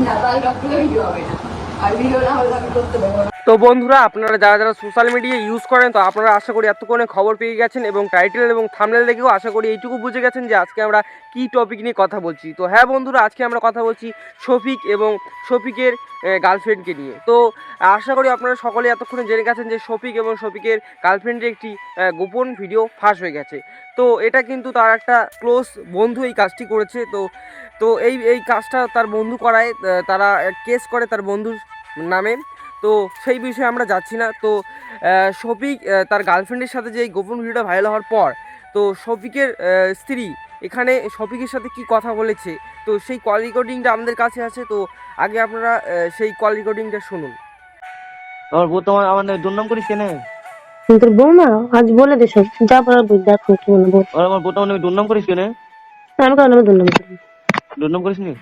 না তাহলে ভিডিও হবে না, আর ভিডিও না হলে আমি করতে পারবো না। তো বন্ধুরা, আপনারা যারা যারা সোশ্যাল মিডিয়া ইউজ করেন, তো আপনারা আশা করি এতক্ষণে খবর পেয়ে গেছেন এবং টাইটেল এবং থাম্বনেল দেখেও আশা করি এইটুকু বুঝে গেছেন যে আজকে আমরা কী টপিক নিয়ে কথা বলছি। তো হ্যাঁ বন্ধুরা, আজকে আমরা কথা বলছি শফিক এবং শফিকের গার্লফ্রেন্ডকে নিয়ে। তো আশা করি আপনারা সকলে এতক্ষণে জেনে গেছেন যে শফিক এবং শফিকের গার্লফ্রেন্ডের একটি গোপন ভিডিও ফাঁস হয়ে গেছে। তো এটা কিন্তু তার একটা ক্লোজ বন্ধু এই কাজটি করেছে। তো তো এই কাজটা তার বন্ধু করায়, তারা কেস করে তার বন্ধুর নামে। তো সেই বিষয়ে আমরা যাচ্ছি না। তো শফিক তার গার্লফ্রেন্ডের সাথে যে এই গোপন ভিডিওটা ভাইরাল হওয়ার পর, তো শফিকের স্ত্রী এখানে শফিকের সাথে কি কথা বলেছে, তো সেই কল রেকর্ডিংটা আমাদের কাছে আছে। তো আগে আপনারা সেই কল রেকর্ডিংটা শুনুন। আমার বউ তোমার আমার দুর্নাম করিস কেন? তোর বৌমা আজ বলে দে সব, যা বলার বল, দেখ কি বলবো বল। আর আমার বউ তোমার দুর্নাম করিস কেন? আমি কারণ আমি দুর্নাম করি, দুর্নাম করিস নি?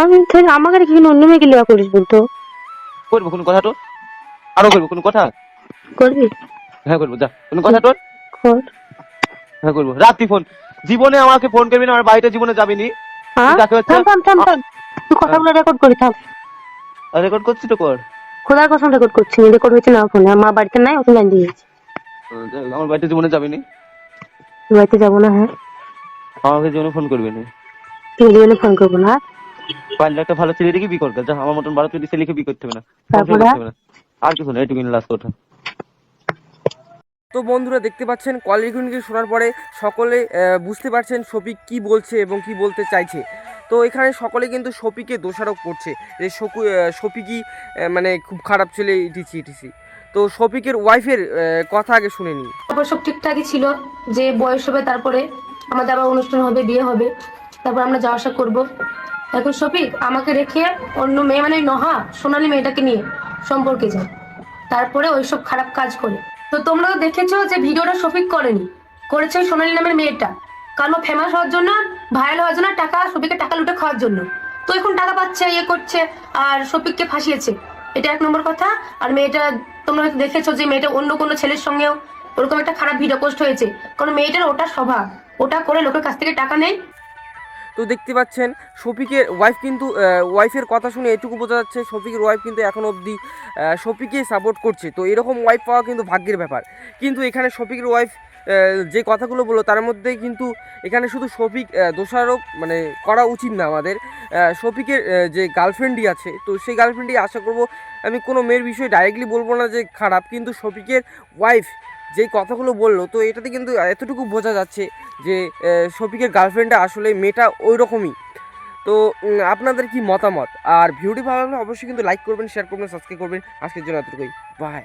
আমি আমাকে রেখে অন্য মেয়েকে লিয়া করিস বলতো? করবো কোনো কথা তোর? আরো করবো কোনো কথা? করবি? হ্যাঁ করবো, যা কোনো কথা তোর? কর। হ্যাঁ করবো। রাত্রি ফোন, জীবনে আমাকে ফোন করবি না, আমার বাড়িতে জীবনে যাবি নি। হ্যাঁ থাম থাম থাম থাম, তুই কথাগুলো রেকর্ড করি থাম। রেকর্ড করছি তো কর। খোদার কসম রেকর্ড করছি, রেকর্ড হয়েছে না ফোনে, মা বাড়িতে নাই, ওকে লাইন দিয়ে গেছি। আমার বাড়িতে জীবনে যাবি নি, বাড়িতে যাবো না। হ্যাঁ আমাকে জীবনে ফোন করবি না। তুই জীবনে ফোন করবো না। পারলে একটা ভালো ছেলে দেখে বি করবে, যা আমার মতন 12-14 ছেলেকে বি করতে হবে না, তারপরে আর কিছু না, এটুকু লাস্ট কথা। তো বন্ধুরা দেখতে পাচ্ছেন কল রেকর্ডিং শোনার পরে সকলে বুঝতে পারছেন শফিক কি বলছে এবং কি বলতে চাইছে। তো এখানে সকলে কিন্তু শফিককে দোষারোপ করছে যে শফিকই মানে খুব খারাপ ছেলে, ইটিসি ইটিসি। তো শফিকের ওয়াইফের কথা আগে শুনে নিই। তারপর সব ঠিকঠাকই ছিল, যে বয়স হবে, তারপরে আমাদের আবার অনুষ্ঠান হবে, বিয়ে হবে, তারপর আমরা যাওয়া আসা করবো। এখন শফিক আমাকে রেখে অন্য মেয়ে, মানে নহা সোনালী মেয়েটাকে নিয়ে সম্পর্কে যায়, তারপরে ওইসব খারাপ কাজ করে। তো তোমরা তো দেখেছো যে ভিডিওটা শফিক করেনি, করেছে ওই সোনালী নামের মেয়েটা, কারণ ফেমাস হওয়ার জন্য, ভাইরাল হওয়ার জন্য, টাকা শফিকের টাকা লুটে খাওয়ার জন্য। তো এখন টাকা পাচ্ছে, ইয়ে করছে, আর শফিককে ফাঁসিয়েছে, এটা 1 নম্বর কথা। আর মেয়েটা তোমরা হয়তো দেখেছো যে মেয়েটা অন্য কোনো ছেলের সঙ্গেও ওরকম একটা খারাপ ভিডিও পোস্ট হয়েছে, কারণ মেয়েটার ওটা স্বভাব, ওটা করে লোকের কাছ থেকে টাকা নেয়। তো দেখতে পাচ্ছেন শফিকের ওয়াইফ কিন্তু, ওয়াইফের কথা শুনে এটুকু বোঝা যাচ্ছে শফিকের ওয়াইফ কিন্তু এখন অবধি শফিককে সাপোর্ট করছে। তো এরকম ওয়াইফ পাওয়া কিন্তু ভাগ্যের ব্যাপার। কিন্তু এখানে শফিকের ওয়াইফ যে কথাগুলো বললো তার মধ্যে কিন্তু এখানে শুধু শফিক দোষারোপ মানে করা উচিত না আমাদের। শফিকের যে গার্লফ্রেন্ডই আছে, তো সেই গার্লফ্রেন্ডই আশা করব, আমি কোনো মেয়ের বিষয়ে ডাইরেক্টলি বলবো না যে খারাপ, কিন্তু শফিকের ওয়াইফ যেই কথাগুলো বললো, তো এটাতে কিন্তু এতটুকু বোঝা যাচ্ছে যে শফিকের গার্লফ্রেন্ডটা আসলে মেয়েটা ওই রকমই। তো আপনাদের কি মতামত? আর ভিডিওটি ভালো লাগলে অবশ্যই কিন্তু লাইক করবেন, শেয়ার করবেন, সাবস্ক্রাইব করবেন। আজকের জন্য এতটুকুই, বাই।